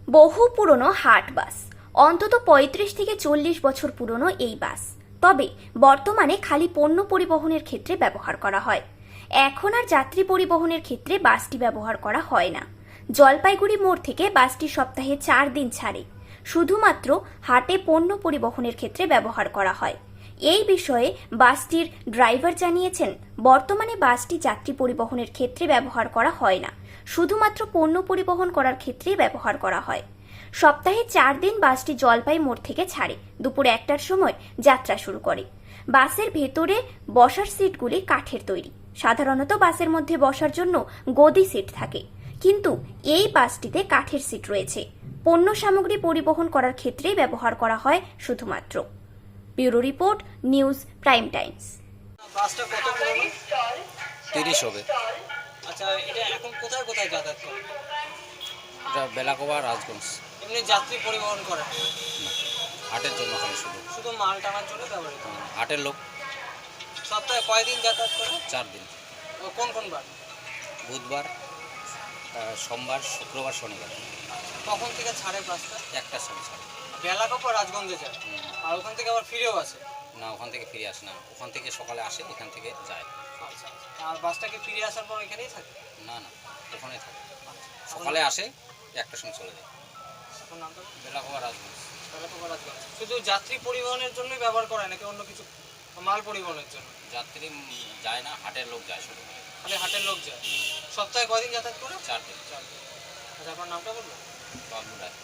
বহু পুরনো হাট বাস, অন্তত ৩৫ থেকে ৪০ বছর পুরনো এই বাস। তবে বর্তমানে খালি পণ্য পরিবহনের ক্ষেত্রে ব্যবহার করা হয়। এখন আর যাত্রী পরিবহনের ক্ষেত্রে বাসটি ব্যবহার করা হয় না। জলপাইগুড়ি মোড় থেকে বাসটি সপ্তাহে ৪ দিন ছাড়ে। শুধুমাত্র হাটে পণ্য পরিবহনের ক্ষেত্রে ব্যবহার করা হয়। এই বিষয়ে বাসটির ড্রাইভার জানিয়েছেন, বর্তমানে বাসটি যাত্রী পরিবহনের ক্ষেত্রে ব্যবহার করা হয় না, শুধুমাত্র পণ্য পরিবহন করার ক্ষেত্রেই ব্যবহার করা হয়। সপ্তাহে ৪ দিন বাসটি জলপাই মোড় থেকে ছাড়ে। দুপুর ১টার সময় যাত্রা শুরু করে। বাসের ভেতরে বসার সিটগুলি কাঠের তৈরি। সাধারণত বাসের মধ্যে বসার জন্য গদি সিট থাকে, কিন্তু এই বাসটিতে কাঠের সিট রয়েছে। পণ্য সামগ্রী পরিবহন করার ক্ষেত্রেই ব্যবহার করা হয় শুধুমাত্র। Bureau report, news prime Times. বাসটা কত পুরনো? 30 হবে। আচ্ছা, এটা এখন কোথায় কোথায় যাতায়াত করে? এটা বেলাকোবা, রাজগঞ্জ। এমনি যাত্রী পরিবহন করে? হাটের জন্য হয় শুধু। শুধু মাল টানার জন্য ব্যবহৃত হয়। হাটের লোক। সপ্তাহে কয়দিন যাতায়াত করে? 4 দিন। ও কোন কোন বার? বুধবার, সোমবার, শুক্রবার, শনিবার। কখন থেকে ছাড়ে বাসটা? 1টার সময় ছাড়ে। বেলাকোপা রাজগঞ্জে যায়, আর ওখান থেকে আবার ফিরেও আসে? না, ওখান থেকে ফিরে আসে না। ওখান থেকে সকালে আসে, এখান থেকে যায়। আচ্ছা, আর বাসটাকে ফিরে আসার পর এখানেই থাকে? না না, ওখানে থাকে। সকালে আসে, 1টার সময় চলে যায়। আপনার নামটা বলুন। বেলাকোবা, রাজগঞ্জ। বেলাকোপা রাজগঞ্জ। শুধু যাত্রী পরিবহনের জন্যই ব্যবহার করে নাকি অন্য কিছু মাল পরিবহনের জন্য? যাত্রী যায় না, হাটের লোক যায় শুধু। খালি হাটের লোক যায়। সপ্তাহে কয়দিন যাতায়াত করে? 4 দিন। 4 দিন। আচ্ছা, আপনার নামটা বলবেন? বাবলু রায়।